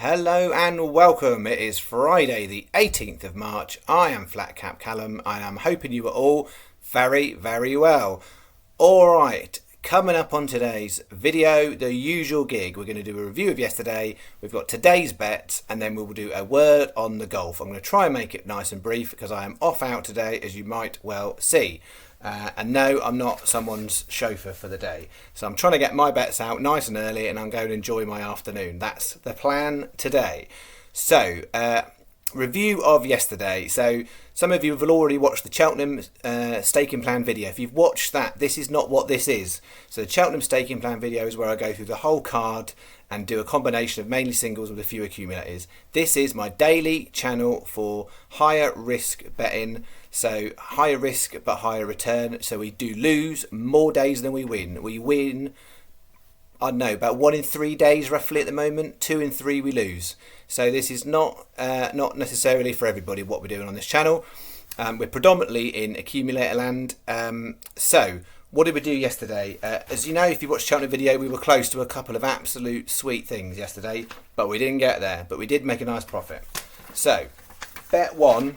Hello and welcome. It is Friday the 18th of March. I am Flat Cap Callum and I'm hoping you are all very, very well. Alright, coming up on today's video, the usual gig. We're going to do a review of yesterday. We've got today's bets and then we will do a word on the golf. I'm going to try and make it nice and brief because I am off out today, as you might well see. And no, I'm not someone's chauffeur for the day. So I'm trying to get my bets out nice and early and I'm going to enjoy my afternoon. That's the plan today. So, review of yesterday. So some of you have already watched the Cheltenham staking plan video. If you've watched that, this is not what this is. So the Cheltenham staking plan video is where I go through the whole card and do a combination of mainly singles with a few accumulators. This is my daily channel for higher risk betting. So higher risk but higher return. So we do lose more days than we win. We win, I don't know, about 1 in 3 days roughly at the moment. 2 in 3 we lose. So this is not necessarily for everybody what we're doing on this channel. We're predominantly in accumulator land. So what did we do yesterday? As you know, if you watched the Cheltenham video, we were close to a couple of absolute sweet things yesterday, but we didn't get there. But we did make a nice profit. So bet 1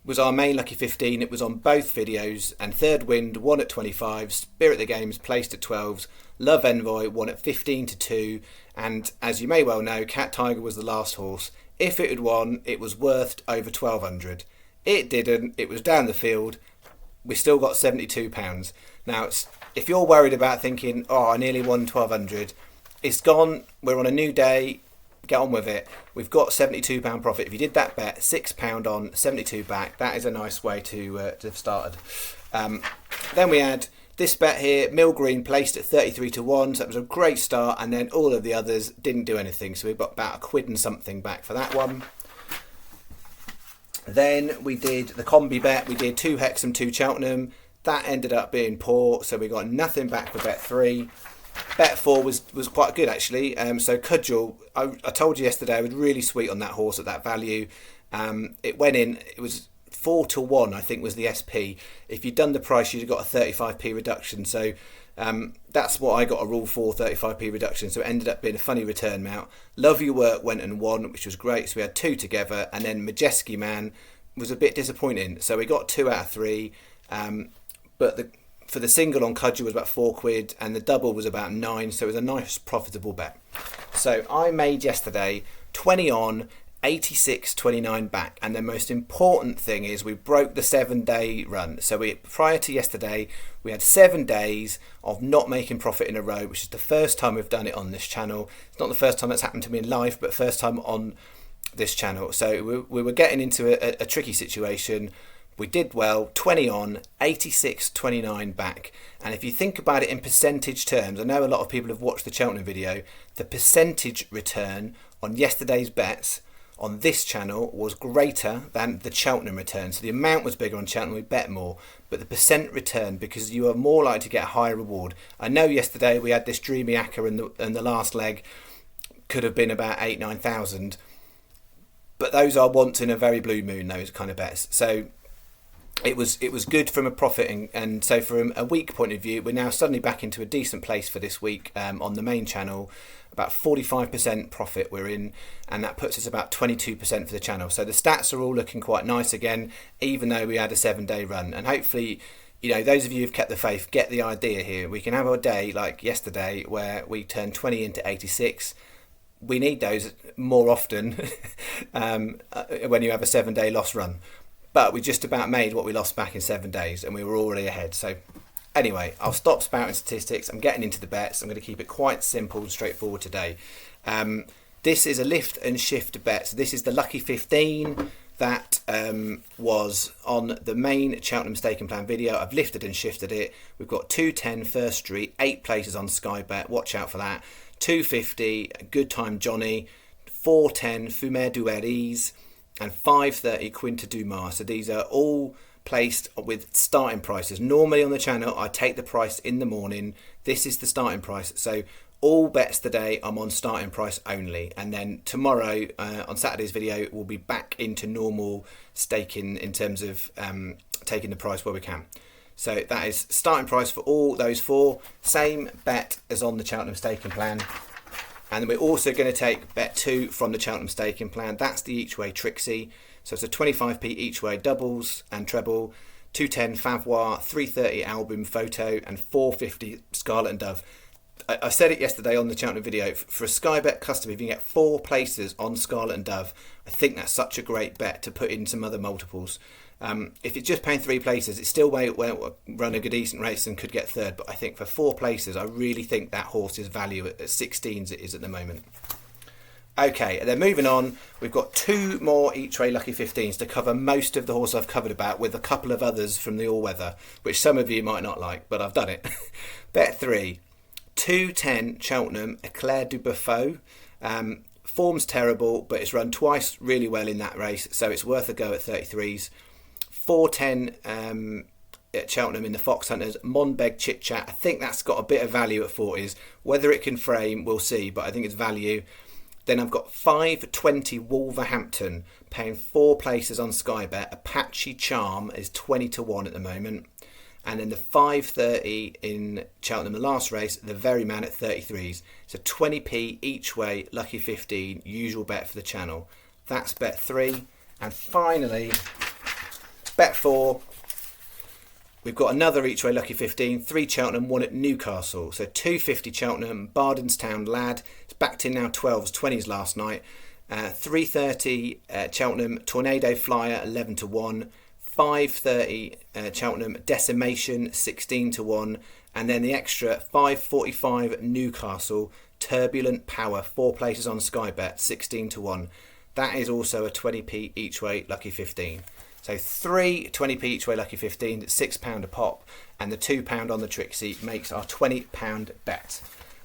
was our main lucky 15. It was on both videos, and Third Wind won at 25, Spirit the Games placed at 12s, Love Envoy won at 15 to 2, and as you may well know, Cat Tiger was the last horse. If it had won, it was worth over 1,200. It didn't. It was down the field. We still got £72. Now, if you're worried about thinking, oh, I nearly won 1,200, it's gone. We're on a new day. Get on with it. We've got £72 profit. If you did that bet, £6 on, 72 back. That is a nice way to have started. Then we had this bet here, Mill Green placed at 33 to 1, so it was a great start, and then all of the others didn't do anything, so we got about £1 and something back for that one. Then we did the combi bet. We did 2 Hexham, 2 Cheltenham. That ended up being poor, so we got nothing back for bet 3. Bet 4 was quite good actually. So Cudgel, I told you yesterday I was really sweet on that horse at that value. It went in, it was 4 to 1 I think was the SP. If you'd done the price you'd have got a 35p reduction. So that's what I got, a rule 4 35p reduction. So it ended up being a funny return amount. Love Your Work went and won, which was great. So we had 2 together, and then Majeski Man was a bit disappointing. So we got 2 out of 3. But for the single on Cudgel was about £4, and the double was about 9, so it was a nice profitable bet. So I made yesterday 20 on, 86.29 back, and the most important thing is we broke the 7-day run. So prior to yesterday we had 7 days of not making profit in a row, which is the first time we've done it on this channel. It's not the first time that's happened to me in life, but first time on this channel. So we were getting into a tricky situation. We did well, 20 on, 86.29 back. And if you think about it in percentage terms, I know a lot of people have watched the Cheltenham video, the percentage return on yesterday's bets on this channel was greater than the Cheltenham return. So the amount was bigger on Cheltenham, we bet more, but the percent return, because you are more likely to get a higher reward. I know yesterday we had this Dreamy Acca and the last leg could have been about 8,000-9,000, but those are once in a very blue moon, those kind of bets. So it was good from a profit, and so from a week point of view, we're now suddenly back into a decent place for this week on the main channel. About 45% profit we're in, and that puts us about 22% for the channel. So the stats are all looking quite nice again, even though we had a 7-day run. And hopefully, you know, those of you who've kept the faith get the idea here. We can have a day like yesterday where we turn 20 into 86. We need those more often when you have a 7-day loss run. But we just about made what we lost back in 7 days, and we were already ahead. So anyway, I'll stop spouting statistics. I'm getting into the bets. I'm going to keep it quite simple and straightforward today. This is a lift and shift bet. So this is the lucky 15 that was on the main Cheltenham staking plan video. I've lifted and shifted it. We've got 210 First Street, 8 places on Sky Bet. Watch out for that. 250 Good Time Johnny, 410 Fumer Dueries, and 530 Quinta du Mar. So these are all placed with starting prices. Normally on the channel I take the price in the morning. This is the starting price. So all bets today I'm on starting price only, and then tomorrow on Saturday's video we'll be back into normal staking in terms of taking the price where we can. So that is starting price for all those 4. Same bet as on the Cheltenham staking plan. And then we're also going to take bet 2 from the Cheltenham staking plan. That's the each way Trixie. So it's a 25p each way doubles and treble, 210 Favois, 330 album photo, and 450 Scarlet and Dove. I said it yesterday on the Cheltenham video. For a Sky Bet customer, if you can get 4 places on Scarlet and Dove, I think that's such a great bet to put in some other multiples. If it's just paying 3 places, it still won't run a good decent race and could get third. But I think for 4 places, I really think that horse's value at 16s it is at the moment. Okay, and then moving on, we've got 2 more each way lucky 15s to cover most of the horse I've covered about, with a couple of others from the all-weather, which some of you might not like, but I've done it. Bet 3. 210 Cheltenham, Eclair du Buffet. Form's terrible, but it's run twice really well in that race, so it's worth a go at 33s. 410 at Cheltenham in the Fox Hunters, Monbeg Chit Chat. I think that's got a bit of value at 40s. Whether it can frame, we'll see, but I think it's value. Then I've got 520 Wolverhampton, paying 4 places on Sky Bet. Apache Charm is 20 to 1 at the moment. And then the 530 in Cheltenham, the last race, the Very Man at 33s. So 20p each way, lucky 15, usual bet for the channel. That's bet 3. And finally, bet 4. We've got another each way lucky 15, 3 Cheltenham, 1 at Newcastle. So 250 Cheltenham, Bardenstown Lad. It's backed in now 12s, 20s last night. 330 Cheltenham, Tornado Flyer, 11 to 1. 530 Cheltenham, Decimation, 16 to 1. And then the extra 545 Newcastle, Turbulent Power, 4 places on Sky Bet, 16 to 1. That is also a 20p each way lucky 15. So 3 20p each way lucky 15, £6 a pop, and the £2 on the Trixie makes our £20 bet.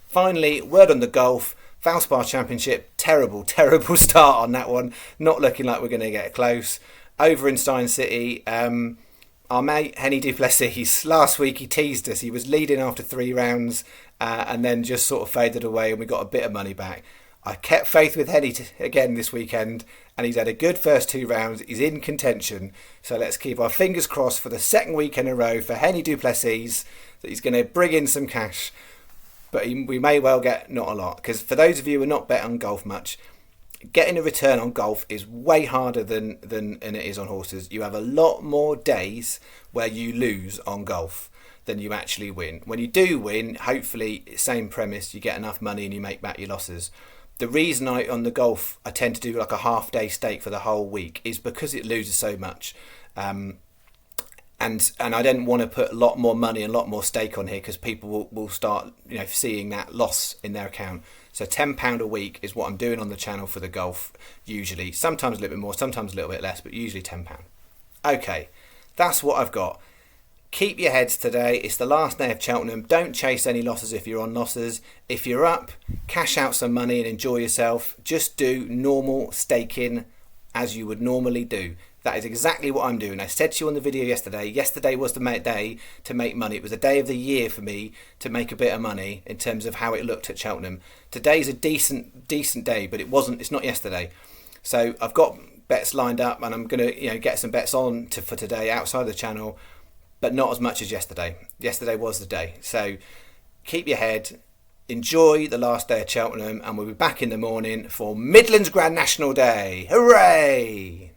Finally, word on the golf, Valspar Championship, terrible start on that one. Not looking like we're going to get close. Over in Stein City, our mate Henny du Plessis, last week he teased us. He was leading after 3 rounds and then just sort of faded away, and we got a bit of money back. I kept faith with Henny again this weekend, and he's had a good first 2 rounds. He's in contention, so let's keep our fingers crossed for the second week in a row for Henny du Plessis that he's going to bring in some cash. But we may well get not a lot, because for those of you who are not bet on golf much, getting a return on golf is way harder than it is on horses. You have a lot more days where you lose on golf than you actually win. When you do win, hopefully, same premise, you get enough money and you make back your losses. The reason on the golf I tend to do like a half-day stake for the whole week is because it loses so much. And I don't want to put a lot more money and a lot more stake on here, because people will start seeing that loss in their account. So £10 a week is what I'm doing on the channel for the golf, usually. Sometimes a little bit more, sometimes a little bit less, but usually £10. Okay, that's what I've got. Keep your heads today. It's the last day of Cheltenham. Don't chase any losses if you're on losses. If you're up, cash out some money and enjoy yourself. Just do normal staking as you would normally do. That is exactly what I'm doing. I said to you on the video yesterday. Yesterday was the day to make money. It was a day of the year for me to make a bit of money in terms of how it looked at Cheltenham. Today's a decent day, but it's not yesterday. So I've got bets lined up, and I'm going to get some bets on for today outside the channel, but not as much as yesterday. Yesterday was the day. So keep your head. Enjoy the last day of Cheltenham, and we'll be back in the morning for Midlands Grand National Day. Hooray!